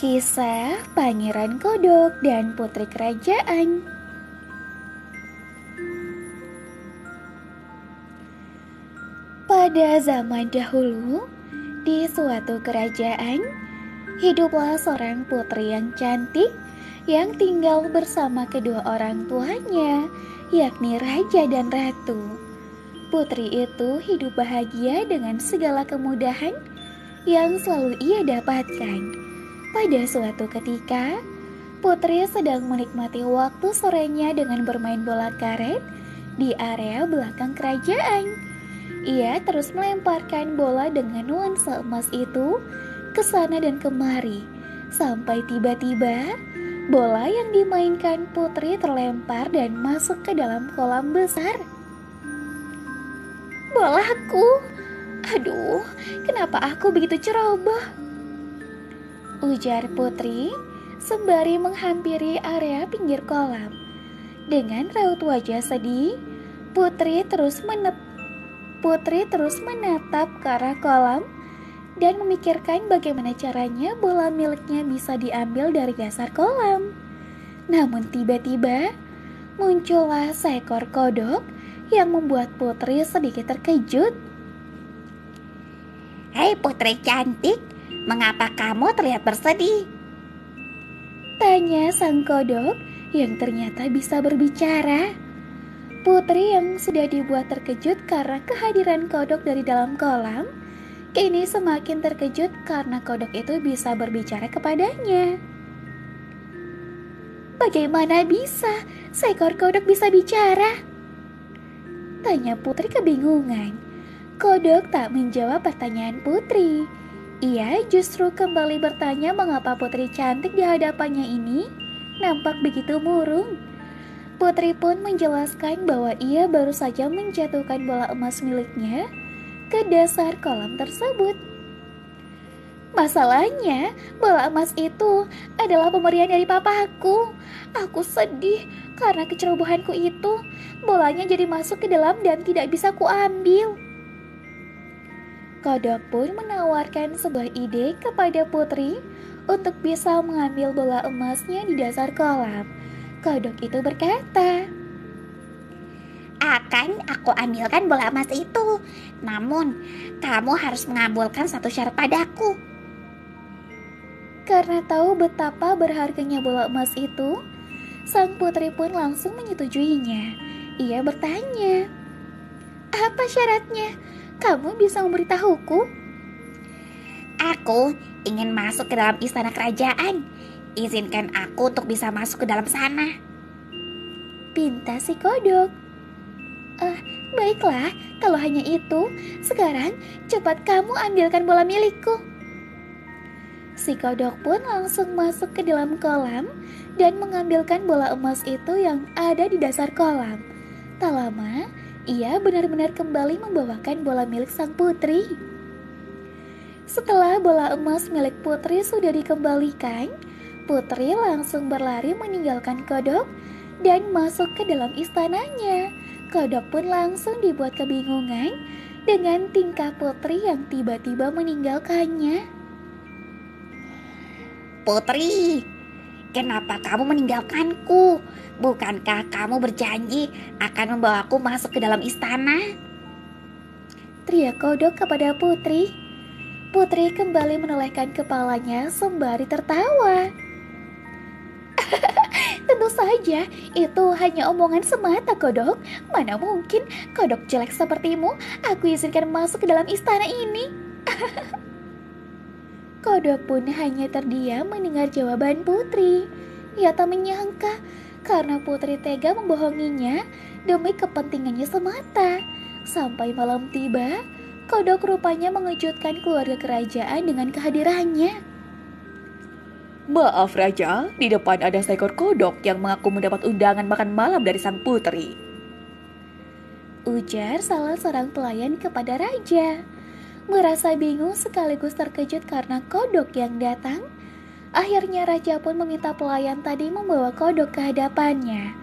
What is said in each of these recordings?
Kisah Pangeran Kodok dan Putri Kerajaan. Pada zaman dahulu, di suatu kerajaan, hiduplah seorang putri yang cantik yang tinggal bersama kedua orang tuanya, yakni raja dan ratu. Putri itu hidup bahagia dengan segala kemudahan yang selalu ia dapatkan. Pada suatu ketika, Putri sedang menikmati waktu sorenya dengan bermain bola karet di area belakang kerajaan. Ia terus melemparkan bola dengan nuansa emas itu ke sana dan kemari, sampai tiba-tiba bola yang dimainkan Putri terlempar dan masuk ke dalam kolam besar. Bolaku! Aduh, kenapa aku begitu ceroboh? Ujar Putri sembari menghampiri area pinggir kolam. Dengan raut wajah sedih, Putri terus menatap ke arah kolam dan memikirkan bagaimana caranya bola miliknya bisa diambil dari dasar kolam. Namun tiba-tiba muncullah seekor kodok yang membuat Putri sedikit terkejut. Hei putri cantik, mengapa kamu terlihat bersedih? Tanya sang kodok yang ternyata bisa berbicara. Putri yang sudah dibuat terkejut karena kehadiran kodok dari dalam kolam, kini semakin terkejut karena kodok itu bisa berbicara kepadanya. Bagaimana bisa seekor kodok bisa bicara? Tanya Putri kebingungan. Kodok tak menjawab pertanyaan Putri. Ia justru kembali bertanya mengapa Putri cantik di hadapannya ini nampak begitu murung. Putri pun menjelaskan bahwa ia baru saja menjatuhkan bola emas miliknya ke dasar kolam tersebut. Masalahnya, bola emas itu adalah pemberian dari papaku. Aku sedih karena kecerobohanku itu. Bolanya jadi masuk ke dalam dan tidak bisa kuambil. Kodok pun menawarkan sebuah ide kepada Putri untuk bisa mengambil bola emasnya di dasar kolam. Kodok itu berkata, Akan aku ambilkan bola emas itu. Namun, kamu harus mengabulkan satu syarat padaku. Karena tahu betapa berharganya bola emas itu, sang putri pun langsung menyetujuinya. Ia bertanya, "Apa syaratnya? Kamu bisa memberitahuku?" Aku ingin masuk ke dalam istana kerajaan. Izinkan aku untuk bisa masuk ke dalam sana. Pinta si kodok. Baiklah, kalau hanya itu, sekarang cepat kamu ambilkan bola milikku." Si kodok pun langsung masuk ke dalam kolam dan mengambilkan bola emas itu yang ada di dasar kolam. Tak lama, ia benar-benar kembali membawakan bola milik sang putri. Setelah bola emas milik Putri sudah dikembalikan, Putri langsung berlari meninggalkan kodok dan masuk ke dalam istananya. Kodok pun langsung dibuat kebingungan dengan tingkah Putri yang tiba-tiba meninggalkannya. Putri, kenapa kamu meninggalkanku? Bukankah kamu berjanji akan membawaku masuk ke dalam istana? Teriak kodok kepada Putri. Putri kembali menolehkan kepalanya sembari tertawa. Tentu saja, itu hanya omongan semata, kodok. Mana mungkin kodok jelek sepertimu aku izinkan masuk ke dalam istana ini. Kodok pun hanya terdiam mendengar jawaban Putri. Ia tak menyangka karena Putri tega membohonginya demi kepentingannya semata. Sampai malam tiba, kodok rupanya mengejutkan keluarga kerajaan dengan kehadirannya. Maaf Raja, di depan ada seekor kodok yang mengaku mendapat undangan makan malam dari sang putri. Ujar salah seorang pelayan kepada Raja. Merasa bingung sekaligus terkejut karena kodok yang datang, akhirnya Raja pun meminta pelayan tadi membawa kodok ke hadapannya.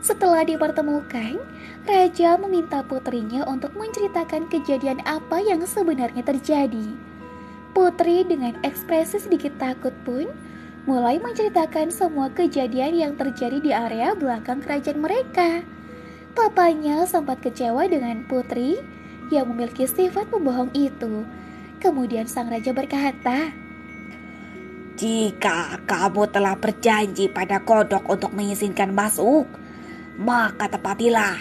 Setelah dipertemukan, Raja meminta putrinya untuk menceritakan kejadian apa yang sebenarnya terjadi. Putri dengan ekspresi sedikit takut pun mulai menceritakan semua kejadian yang terjadi di area belakang kerajaan mereka. Papanya sempat kecewa dengan putri yang memiliki sifat pembohong itu. Kemudian sang raja berkata, Jika kamu telah berjanji pada kodok untuk mengizinkan masuk, maka tepatilah.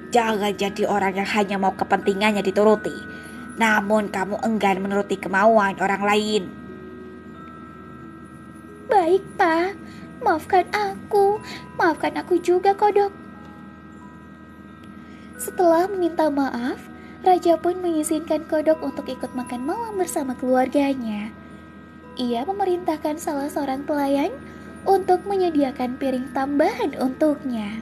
Jangan jadi orang yang hanya mau kepentingannya dituruti, namun kamu enggan menuruti kemauan orang lain. "Baik, Pak. Maafkan aku. Maafkan aku juga, kodok." Setelah meminta maaf, raja pun mengizinkan kodok untuk ikut makan malam bersama keluarganya. Ia memerintahkan salah seorang pelayan untuk menyediakan piring tambahan untuknya.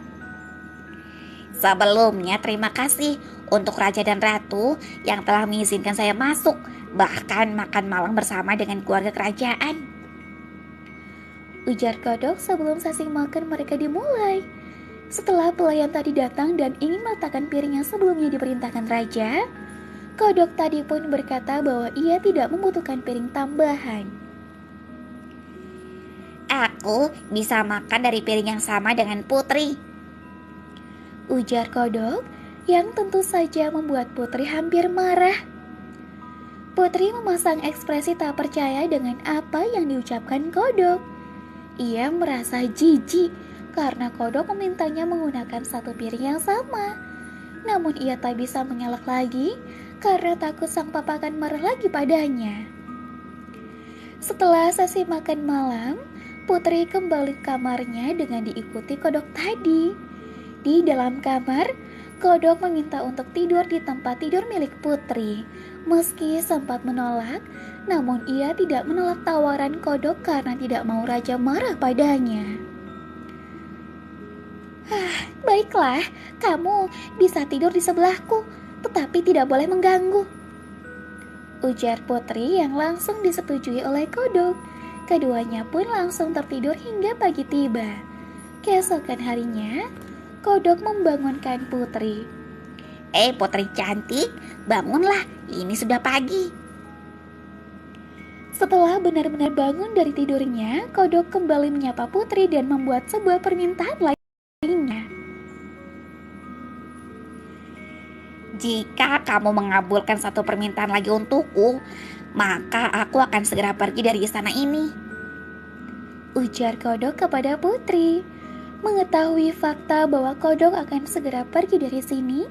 Sebelumnya terima kasih untuk raja dan ratu yang telah mengizinkan saya masuk, bahkan makan malam bersama dengan keluarga kerajaan. Ujar kodok sebelum sesi makan mereka dimulai. Setelah pelayan tadi datang dan ingin meletakkan piring yang sebelumnya diperintahkan raja, kodok tadi pun berkata bahwa ia tidak membutuhkan piring tambahan. Aku bisa makan dari piring yang sama dengan putri. Ujar kodok yang tentu saja membuat putri hampir marah. Putri memasang ekspresi tak percaya dengan apa yang diucapkan kodok. Ia merasa jijik karena kodok memintanya menggunakan satu piring yang sama. Namun ia tak bisa mengelak lagi karena takut sang papa akan marah lagi padanya. Setelah sesi makan malam, putri kembali ke kamarnya dengan diikuti kodok tadi. Di dalam kamar, kodok meminta untuk tidur di tempat tidur milik putri. Meski sempat menolak, namun ia tidak menolak tawaran kodok karena tidak mau raja marah padanya. "Baiklah, kamu bisa tidur di sebelahku, tetapi tidak boleh mengganggu," ujar putri yang langsung disetujui oleh kodok. Keduanya pun langsung tertidur hingga pagi tiba. Keesokan harinya, kodok membangunkan putri. Putri cantik, bangunlah, ini sudah pagi. Setelah benar-benar bangun dari tidurnya, kodok kembali menyapa putri dan membuat sebuah permintaan lainnya. Jika kamu mengabulkan satu permintaan lagi untukku, maka aku akan segera pergi dari istana ini. Ujar kodok kepada putri. Mengetahui fakta bahwa kodok akan segera pergi dari sini,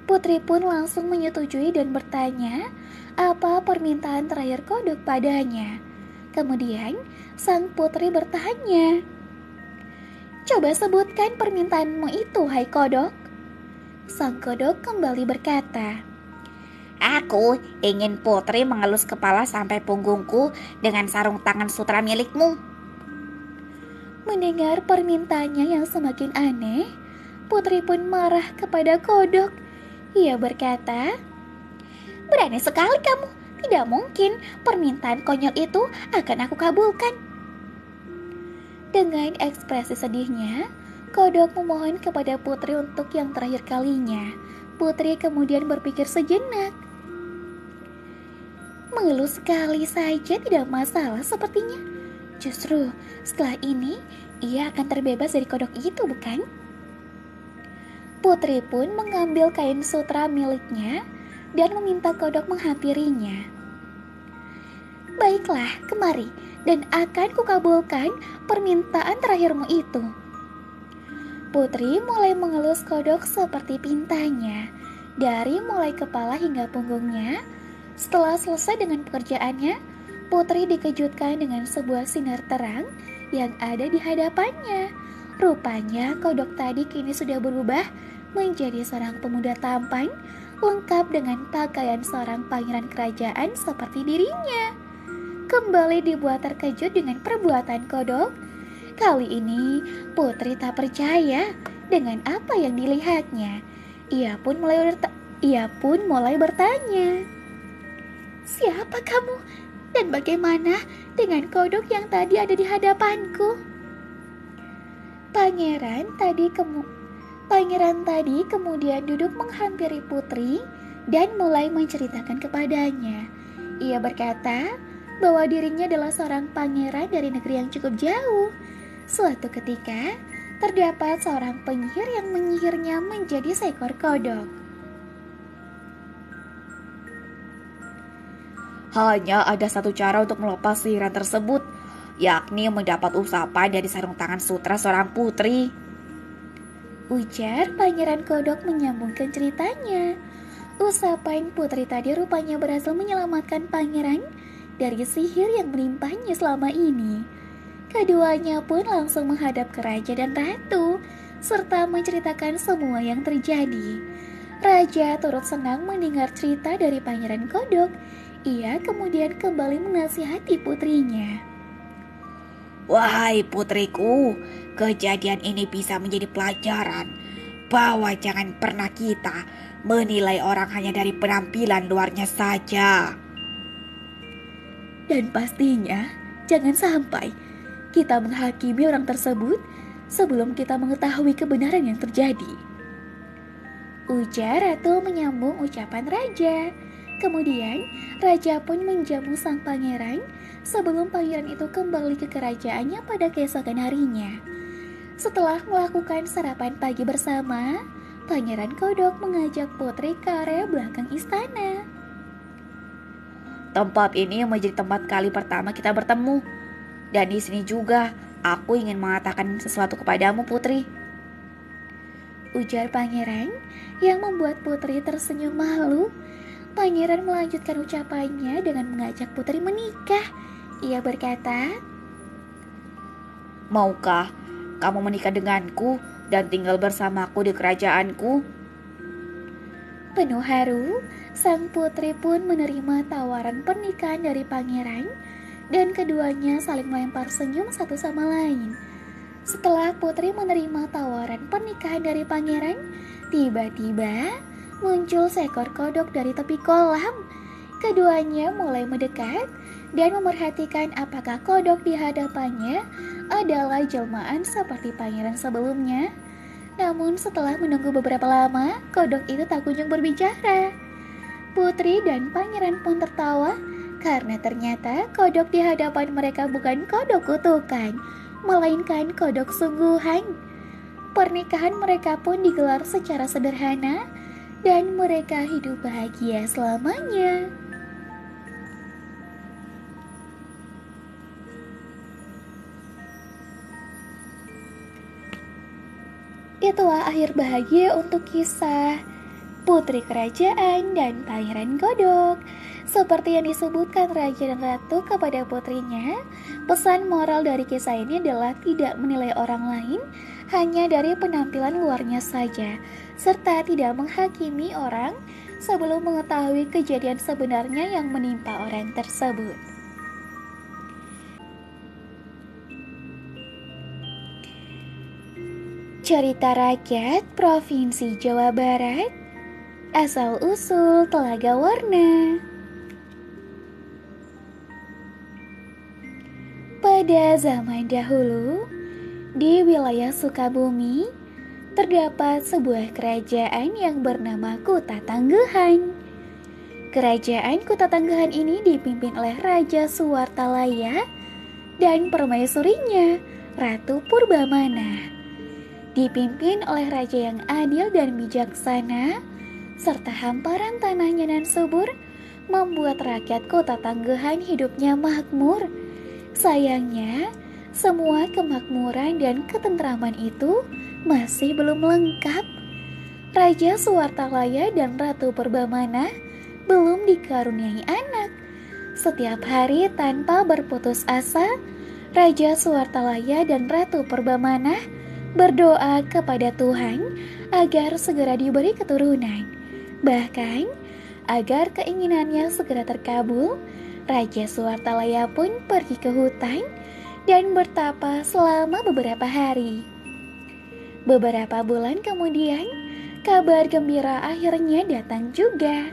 putri pun langsung menyetujui dan bertanya apa permintaan terakhir kodok padanya. Kemudian sang putri bertanya, "Coba sebutkan permintaanmu itu, hai kodok." Sang kodok kembali berkata, Aku ingin putri mengelus kepala sampai punggungku dengan sarung tangan sutra milikmu. Mendengar permintaannya yang semakin aneh, putri pun marah kepada kodok. Ia berkata, "Berani sekali kamu, tidak mungkin permintaan konyol itu akan aku kabulkan." Dengan ekspresi sedihnya, kodok memohon kepada putri untuk yang terakhir kalinya. Putri kemudian berpikir sejenak. Mengeluh sekali saja tidak masalah sepertinya. Justru setelah ini ia akan terbebas dari kodok itu, bukan? Putri pun mengambil kain sutra miliknya dan meminta kodok menghampirinya. "Baiklah, kemari dan akan kukabulkan permintaan terakhirmu itu." Putri mulai mengelus kodok seperti pintanya, dari mulai kepala hingga punggungnya. Setelah selesai dengan pekerjaannya, putri dikejutkan dengan sebuah sinar terang yang ada di hadapannya. Rupanya kodok tadi kini sudah berubah menjadi seorang pemuda tampan, lengkap dengan pakaian seorang pangeran kerajaan seperti dirinya. Kembali dibuat terkejut dengan perbuatan kodok. Kali ini putri tak percaya dengan apa yang dilihatnya. Ia pun mulai bertanya, "Siapa kamu? Dan bagaimana dengan kodok yang tadi ada di hadapanku?" Pangeran tadi kemudian duduk menghampiri putri dan mulai menceritakan kepadanya. Ia berkata bahwa dirinya adalah seorang pangeran dari negeri yang cukup jauh. Suatu ketika, terdapat seorang penyihir yang menyihirnya menjadi seekor kodok. Hanya ada satu cara untuk melepas sihiran tersebut, yakni mendapat usapan dari sarung tangan sutra seorang putri. Ujar pangeran kodok menyambungkan ceritanya. Usapan putri tadi rupanya berhasil menyelamatkan pangeran dari sihir yang menimpanya selama ini. Keduanya pun langsung menghadap ke raja dan ratu, serta menceritakan semua yang terjadi. Raja turut senang mendengar cerita dari pangeran kodok. Ia kemudian kembali menasihati putrinya. Wahai putriku, kejadian ini bisa menjadi pelajaran bahwa jangan pernah kita menilai orang hanya dari penampilan luarnya saja. Dan pastinya jangan sampai kita menghakimi orang tersebut sebelum kita mengetahui kebenaran yang terjadi. Ujar ratu menyambung ucapan raja. Kemudian raja pun menjamu sang pangeran sebelum pangeran itu kembali ke kerajaannya pada keesokan harinya. Setelah melakukan sarapan pagi bersama, pangeran kodok mengajak putri ke area belakang istana. Tempat ini menjadi tempat kali pertama kita bertemu. Dan di sini juga aku ingin mengatakan sesuatu kepadamu, putri. Ujar pangeran yang membuat putri tersenyum malu. Pangeran melanjutkan ucapannya dengan mengajak putri menikah. Ia berkata, Maukah kamu menikah denganku dan tinggal bersamaku di kerajaanku? Penuh haru, sang putri pun menerima tawaran pernikahan dari pangeran dan keduanya saling melempar senyum satu sama lain. Setelah putri menerima tawaran pernikahan dari pangeran, tiba-tiba muncul seekor kodok dari tepi kolam. Keduanya mulai mendekat dan memerhatikan apakah kodok di hadapannya adalah jelmaan seperti pangeran sebelumnya. Namun setelah menunggu beberapa lama, kodok itu tak kunjung berbicara. Putri dan pangeran pun tertawa karena ternyata kodok di hadapan mereka bukan kodok kutukan, melainkan kodok sungguhan. Pernikahan mereka pun digelar secara sederhana dan mereka hidup bahagia selamanya. Itulah akhir bahagia untuk kisah Putri Kerajaan dan Pangeran Kodok. Seperti yang disebutkan Raja dan Ratu kepada putrinya, pesan moral dari kisah ini adalah tidak menilai orang lain hanya dari penampilan luarnya saja, serta tidak menghakimi orang sebelum mengetahui kejadian sebenarnya yang menimpa orang tersebut. Cerita rakyat Provinsi Jawa Barat, asal-usul Telaga Warna. Pada zaman dahulu, di wilayah Sukabumi, terdapat sebuah kerajaan yang bernama Kuta Tanggehan. Kerajaan Kuta Tanggehan ini dipimpin oleh Raja Suwartalaya dan permaisurinya, Ratu Purbamana. Dipimpin oleh raja yang adil dan bijaksana, serta hamparan tanahnya dan subur, membuat rakyat Kota Tanggehan hidupnya makmur. Sayangnya, semua kemakmuran dan ketentraman itu masih belum lengkap. Raja Suwartalaya dan Ratu Purbamana belum dikaruniai anak. Setiap hari tanpa berputus asa, Raja Suwartalaya dan Ratu Purbamana berdoa kepada Tuhan agar segera diberi keturunan. Bahkan, agar keinginannya segera terkabul, Raja Suwartalaya pun pergi ke hutan dan bertapa selama beberapa hari. Beberapa bulan kemudian, kabar gembira akhirnya datang juga.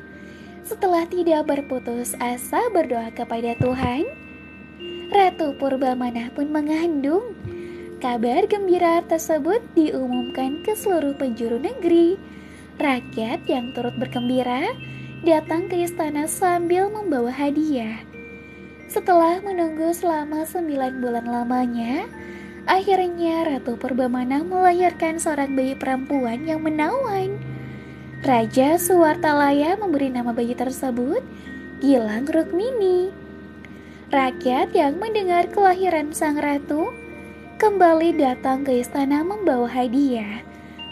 Setelah tidak berputus asa berdoa kepada Tuhan, Ratu Purbamana pun mengandung. Kabar gembira tersebut diumumkan ke seluruh penjuru negeri. Rakyat yang turut bergembira datang ke istana sambil membawa hadiah. Setelah menunggu selama 9 bulan lamanya, akhirnya Ratu Purbamana melahirkan seorang bayi perempuan yang menawan. Raja Suwartalaya memberi nama bayi tersebut Gilang Rukmini. Rakyat yang mendengar kelahiran sang ratu kembali datang ke istana membawa hadiah.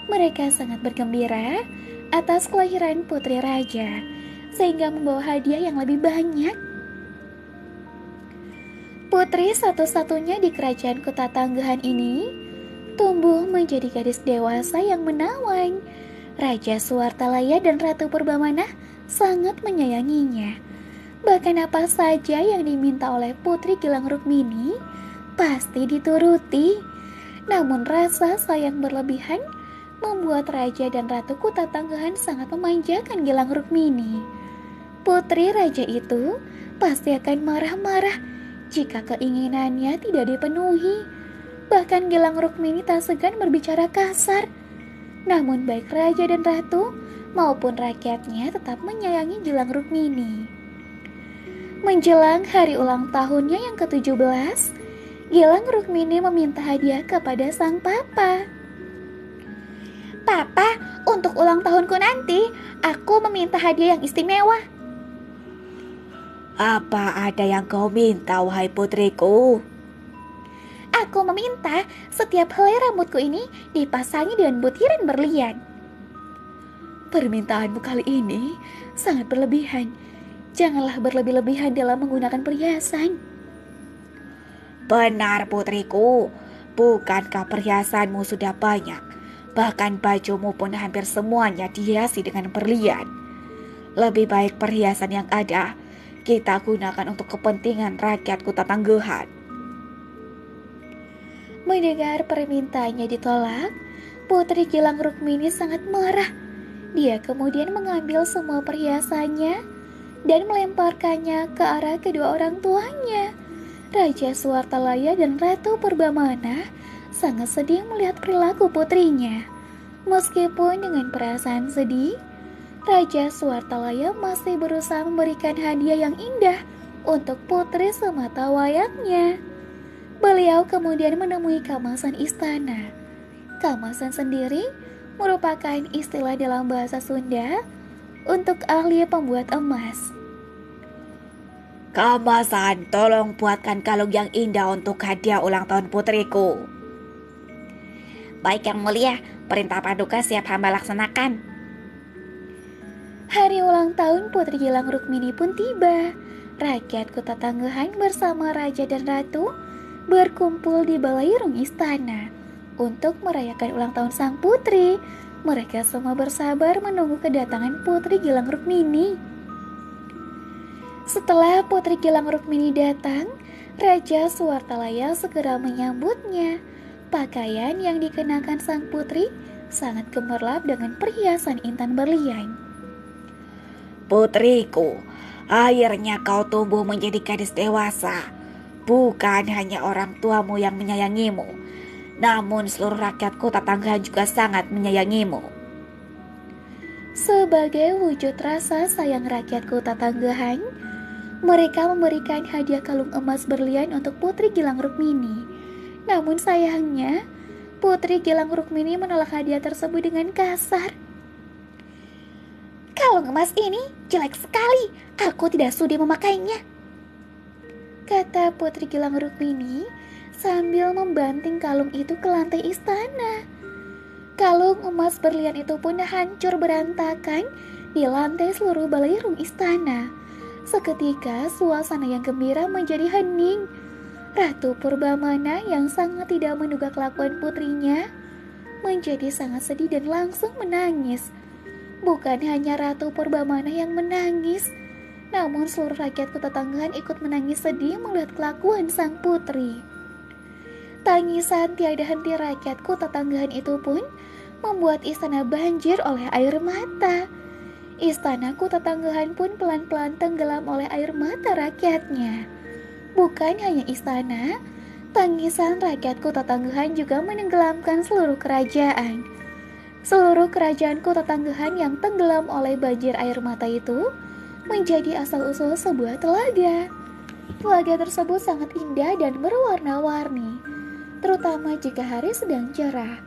Mereka sangat bergembira atas kelahiran putri raja, sehingga membawa hadiah yang lebih banyak. Putri satu-satunya di kerajaan Kota Tanggahan ini tumbuh menjadi gadis dewasa yang menawan. Raja Suwartalaya dan Ratu Purbamana sangat menyayanginya. Bahkan apa saja yang diminta oleh Putri Gilang Rukmini pasti dituruti. Namun rasa sayang berlebihan membuat Raja dan Ratu Kota Tanggahan sangat memanjakan Gilang Rukmini. Putri raja itu pasti akan marah-marah jika keinginannya tidak dipenuhi. Bahkan Gilang Rukmini tak segan berbicara kasar. Namun baik raja dan ratu maupun rakyatnya tetap menyayangi Gilang Rukmini. Menjelang hari ulang tahunnya yang ke-17, Gilang Rukmini meminta hadiah kepada sang papa. "Papa, untuk ulang tahunku nanti, aku meminta hadiah yang istimewa." Apa ada yang kau minta, wahai putriku? "Aku meminta setiap helai rambutku ini dipasangi dengan butiran berlian." Permintaanmu kali ini sangat berlebihan. Janganlah berlebih-lebihan dalam menggunakan perhiasan. Benar putriku, bukankah perhiasanmu sudah banyak? Bahkan bajumu pun hampir semuanya dihiasi dengan berlian. Lebih baik perhiasan yang ada kita gunakan untuk kepentingan rakyat Kota Tanggahan. Mendengar permintaannya ditolak, Putri Gilang Rukmini sangat marah. Dia kemudian mengambil semua perhiasannya dan melemparkannya ke arah kedua orang tuanya. Raja Suwartalaya dan Ratu Purbamana sangat sedih melihat perilaku putrinya. Meskipun dengan perasaan sedih, Raja Suwartalaya masih berusaha memberikan hadiah yang indah untuk putri semata wayangnya. Beliau kemudian menemui Kamasan istana. Kamasan sendiri merupakan istilah dalam bahasa Sunda untuk ahli pembuat emas. Kamasan, tolong buatkan kalung yang indah untuk hadiah ulang tahun putriku. Baik yang mulia, perintah paduka siap hamba laksanakan. Hari ulang tahun Putri Gilang Rukmini pun tiba. Rakyat Kota Tanggahan bersama Raja dan Ratu berkumpul di balairung istana untuk merayakan ulang tahun sang putri. Mereka semua bersabar menunggu kedatangan Putri Gilang Rukmini. Setelah Putri Gilang Rukmini datang, Raja Suwartalaya segera menyambutnya. Pakaian yang dikenakan sang putri sangat gemerlap dengan perhiasan intan berlian. Putriku, akhirnya kau tumbuh menjadi gadis dewasa. Bukan hanya orang tuamu yang menyayangimu, namun seluruh rakyat Kota Tanggahan juga sangat menyayangimu. Sebagai wujud rasa sayang rakyat Kota Tanggahan, mereka memberikan hadiah kalung emas berlian untuk Putri Gilang Rukmini. Namun sayangnya, Putri Gilang Rukmini menolak hadiah tersebut dengan kasar. "Kalung emas ini jelek sekali, aku tidak sudi memakainya," kata Putri Gilang Rukmini sambil membanting kalung itu ke lantai istana. Kalung emas berlian itu pun hancur berantakan di lantai seluruh balairung istana. Seketika suasana yang gembira menjadi hening. Ratu Purbamana yang sangat tidak menduga kelakuan putrinya menjadi sangat sedih dan langsung menangis. Bukan hanya Ratu Purbamana yang menangis, namun seluruh rakyat Kota Tanggahan ikut menangis sedih melihat kelakuan sang putri. Tangisan tiada henti rakyat Kota Tanggahan itu pun membuat istana banjir oleh air mata. Istana Kota Tanggahan pun pelan-pelan tenggelam oleh air mata rakyatnya. Bukan hanya istana, tangisan rakyat Kota Tanggahan juga menenggelamkan seluruh kerajaan. Seluruh kerajaan Kota Tanggahan yang tenggelam oleh banjir air mata itu menjadi asal-usul sebuah telaga. Telaga tersebut sangat indah dan berwarna-warni, terutama jika hari sedang cerah.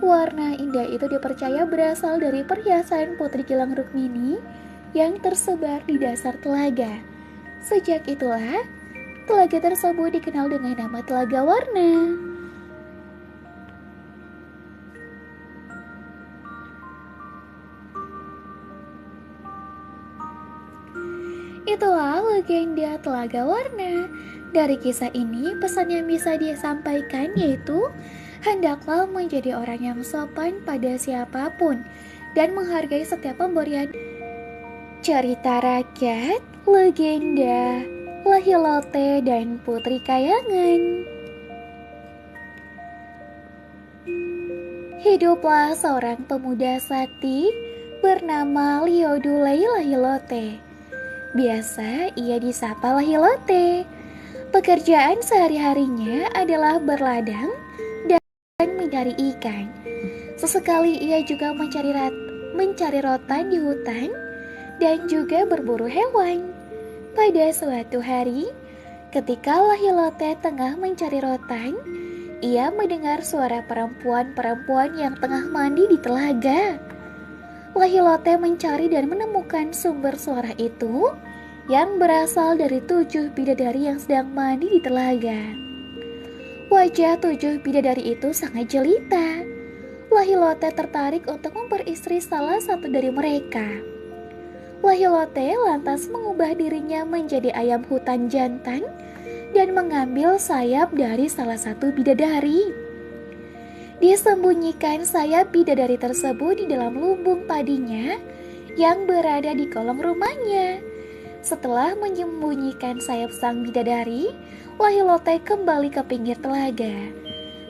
Warna indah itu dipercaya berasal dari perhiasan Putri Gilang Rukmini yang tersebar di dasar telaga. Sejak itulah, telaga tersebut dikenal dengan nama Telaga Warna. Itulah legenda Telaga Warna. Dari kisah ini, pesan yang bisa disampaikan yaitu hendaklah menjadi orang yang sopan pada siapapun dan menghargai setiap pemberian. Cerita rakyat, legenda, Lahilote dan Putri Kayangan. Hiduplah seorang pemuda sakti bernama Liodulei Lahilote. Biasa ia disapa Lahilote. Pekerjaan sehari-harinya adalah berladang dan mencari ikan. Sesekali ia juga mencari rotan di hutan dan juga berburu hewan. Pada suatu hari, ketika Lahilote tengah mencari rotan, ia mendengar suara perempuan-perempuan yang tengah mandi di telaga. Lahilote mencari dan menemukan sumber suara itu yang berasal dari 7 bidadari yang sedang mandi di telaga. Wajah 7 bidadari itu sangat jelita. Lahilote tertarik untuk memperistri salah satu dari mereka. Lahilote lantas mengubah dirinya menjadi ayam hutan jantan dan mengambil sayap dari salah satu bidadari. Dia sembunyikan sayap bidadari tersebut di dalam lumbung padinya yang berada di kolong rumahnya. Setelah menyembunyikan sayap sang bidadari, Lahilote kembali ke pinggir telaga.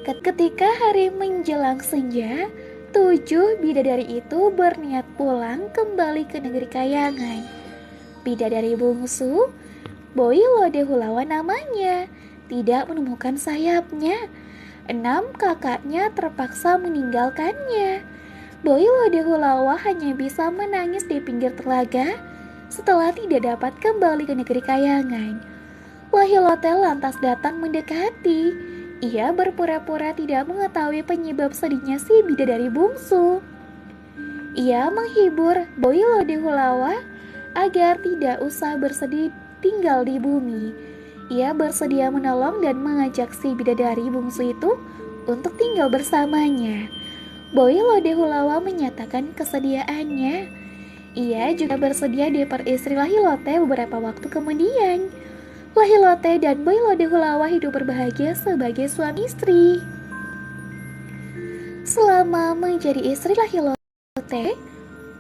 Ketika hari menjelang senja, 7 bidadari itu berniat pulang kembali ke negeri Kayangan. Bidadari bungsu, Boilode Hulawa namanya, tidak menemukan sayapnya. 6 kakaknya terpaksa meninggalkannya. Boilode Hulawa hanya bisa menangis di pinggir telaga setelah tidak dapat kembali ke negeri Kayangan. Lahilote lantas datang mendekati. Ia berpura-pura tidak mengetahui penyebab sedihnya si bidadari bungsu. Ia menghibur Boilode Hulawa agar tidak usah bersedih tinggal di bumi. Ia bersedia menolong dan mengajak si bidadari bungsu itu untuk tinggal bersamanya. Boilode Hulawa menyatakan kesediaannya. Ia juga bersedia diperistri Lahilote beberapa waktu kemudian. Lahilote dan Boilode Hulawa hidup berbahagia sebagai suami istri. Selama menjadi istri Lahilote,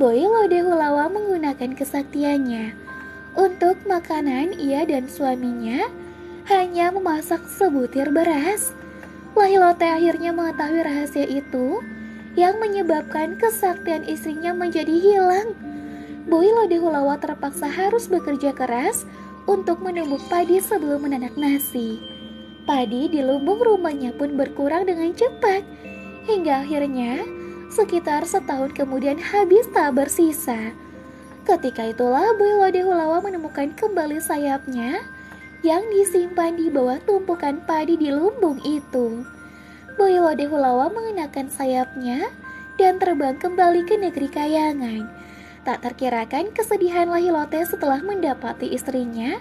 Boilode Hulawa menggunakan kesaktiannya. Untuk makanan, ia dan suaminya hanya memasak sebutir beras. Lahilote akhirnya mengetahui rahasia itu yang menyebabkan kesaktian istrinya menjadi hilang. Boilode Hulawa terpaksa harus bekerja keras untuk menumbuk padi sebelum menanak nasi. Padi di lumbung rumahnya pun berkurang dengan cepat, hingga akhirnya sekitar setahun kemudian habis tak bersisa. Ketika itulah Boilode Hulawa menemukan kembali sayapnya yang disimpan di bawah tumpukan padi di lumbung itu. Boilode Hulawa mengenakan sayapnya dan terbang kembali ke negeri Kayangan. Tak terkirakan kesedihan Lahilote setelah mendapati istrinya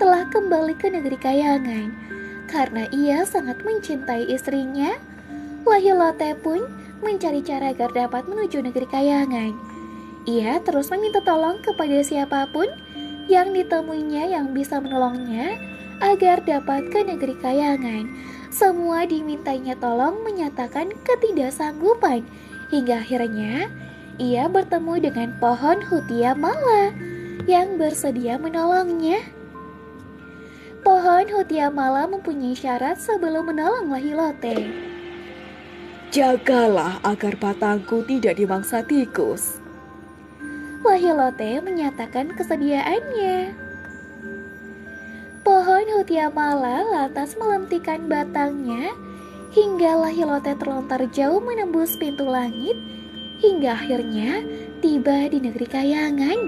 telah kembali ke negeri Kayangan. Karena ia sangat mencintai istrinya, Lahilote pun mencari cara agar dapat menuju negeri Kayangan. Ia terus meminta tolong kepada siapapun yang ditemuinya yang bisa menolongnya agar dapat ke negeri Kayangan. Semua dimintanya tolong menyatakan ketidaksanggupan, hingga akhirnya ia bertemu dengan pohon Hutia Mala yang bersedia menolongnya. Pohon Hutia Mala mempunyai syarat sebelum menolong Lahilote. Jagalah agar batangku tidak dimangsa tikus. Lahilote menyatakan kesediaannya. Pohon Hutia Mala lantas melentikkan batangnya hingga Lahilote terlontar jauh menembus pintu langit hingga akhirnya tiba di negeri Kayangan.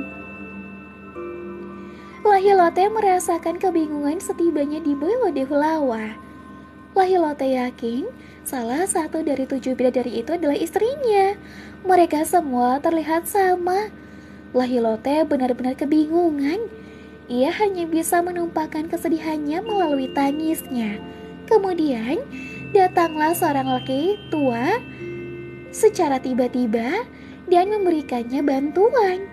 Lahilote merasakan kebingungan setibanya di Boyolodehulawa. Lahilote yakin salah satu dari 7 bidadari itu adalah istrinya. Mereka semua terlihat sama. Lahilote benar-benar kebingungan. Ia hanya bisa menumpahkan kesedihannya melalui tangisnya. Kemudian datanglah seorang laki tua secara tiba-tiba dan memberikannya bantuan.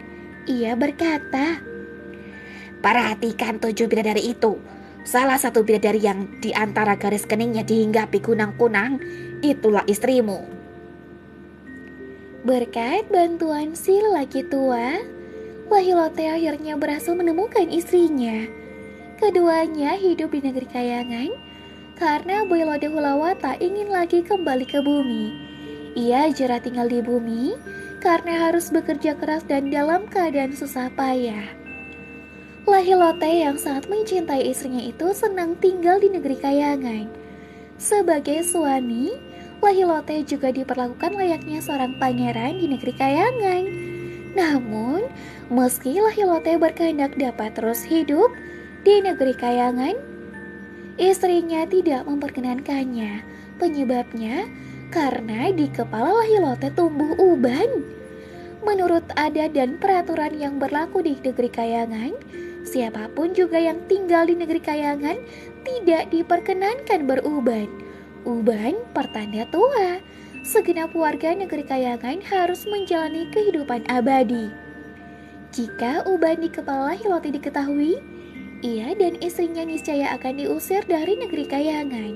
Ia berkata, Perhatikan 7 bidadari itu. Salah satu bidadari yang di antara garis keningnya dihinggapi kunang-kunang, itulah istrimu. Berkat bantuan si lelaki tua, Lahilote akhirnya berhasil menemukan istrinya. Keduanya hidup di negeri kayangan karena Boyolodehulawa tak ingin lagi kembali ke bumi. Ia jerah tinggal di bumi karena harus bekerja keras dan dalam keadaan susah payah. Lahilote yang sangat mencintai istrinya itu senang tinggal di negeri kayangan. Sebagai suami, Lahilote juga diperlakukan layaknya seorang pangeran di negeri kayangan. Namun, meski Lahilote berkehendak dapat terus hidup di negeri kayangan, istrinya tidak memperkenankannya. Penyebabnya karena di kepala Lahilote tumbuh uban. Menurut adat dan peraturan yang berlaku di negeri kayangan, siapapun juga yang tinggal di negeri kayangan tidak diperkenankan beruban. Uban pertanda tua. Segenap warga negeri kayangan harus menjalani kehidupan abadi. Jika uban di kepala Lahilote diketahui, ia dan istrinya niscaya akan diusir dari negeri kayangan.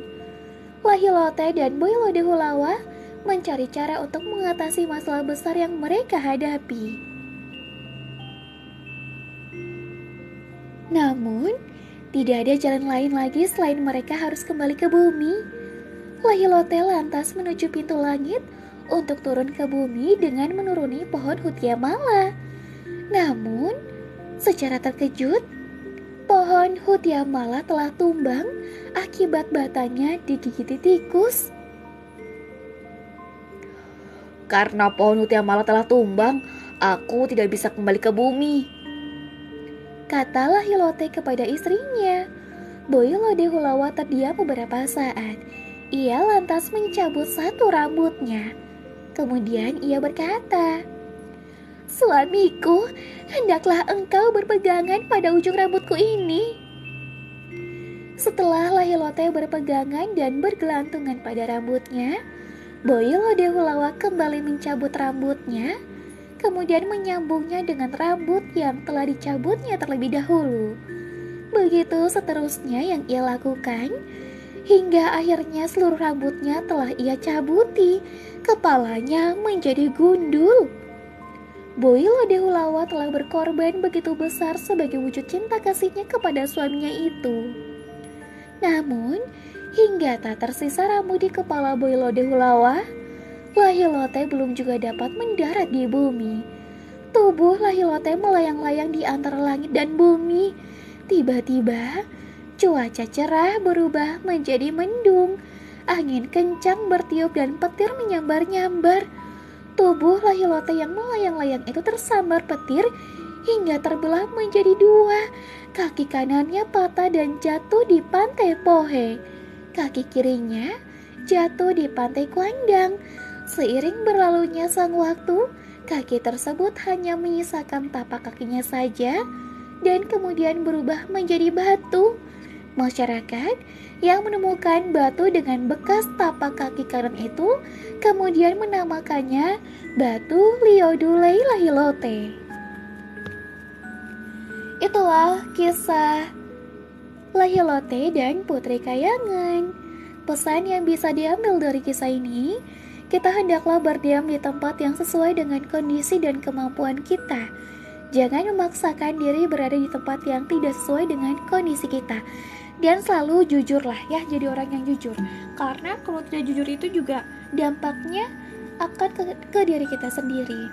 Lahilote dan Boyolodehulawa mencari cara untuk mengatasi masalah besar yang mereka hadapi. Namun, tidak ada jalan lain lagi selain mereka harus kembali ke bumi. Lahilote lantas menuju pintu langit untuk turun ke bumi dengan menuruni pohon Hutyamala. Namun, secara terkejut, pohon Hutyamala telah tumbang akibat batangnya digigiti tikus. Karena pohon Hutyamala telah tumbang, aku tidak bisa kembali ke bumi, kata Lahilote kepada istrinya. Boyolodehulawa terdiam beberapa saat. Ia lantas mencabut satu rambutnya. Kemudian ia berkata, "Suamiku, hendaklah engkau berpegangan pada ujung rambutku ini." Setelah Lahilote berpegangan dan bergelantungan pada rambutnya, Boyolodehulawa kembali mencabut rambutnya, kemudian menyambungnya dengan rambut yang telah dicabutnya terlebih dahulu. Begitu seterusnya yang ia lakukan, hingga akhirnya seluruh rambutnya telah ia cabuti, kepalanya menjadi gundul. Boyolodehulawa telah berkorban begitu besar sebagai wujud cinta kasihnya kepada suaminya itu. Namun, hingga tak tersisa rambut di kepala Boyolodehulawa, Lahilote belum juga dapat mendarat di bumi. Tubuh Lahilote melayang-layang di antara langit dan bumi. Tiba-tiba, cuaca cerah berubah menjadi mendung. Angin kencang bertiup dan petir menyambar-nyambar. Tubuh Lahilote yang melayang-layang itu tersambar petir hingga terbelah menjadi dua. Kaki kanannya patah dan jatuh di pantai Pohe. Kaki kirinya jatuh di pantai Kuandang. Seiring berlalunya sang waktu, kaki tersebut hanya menyisakan tapak kakinya saja dan kemudian berubah menjadi batu. Masyarakat yang menemukan batu dengan bekas tapak kaki kanan itu kemudian menamakannya Batu Liodulei Lahilote. Itulah kisah Lahilote dan Putri Kayangan. Pesan yang bisa diambil dari kisah ini, kita hendaklah berdiam di tempat yang sesuai dengan kondisi dan kemampuan kita. Jangan memaksakan diri berada di tempat yang tidak sesuai dengan kondisi kita. Dan selalu jujurlah ya, jadi orang yang jujur. Karena kalau tidak jujur itu juga dampaknya akan ke diri kita sendiri.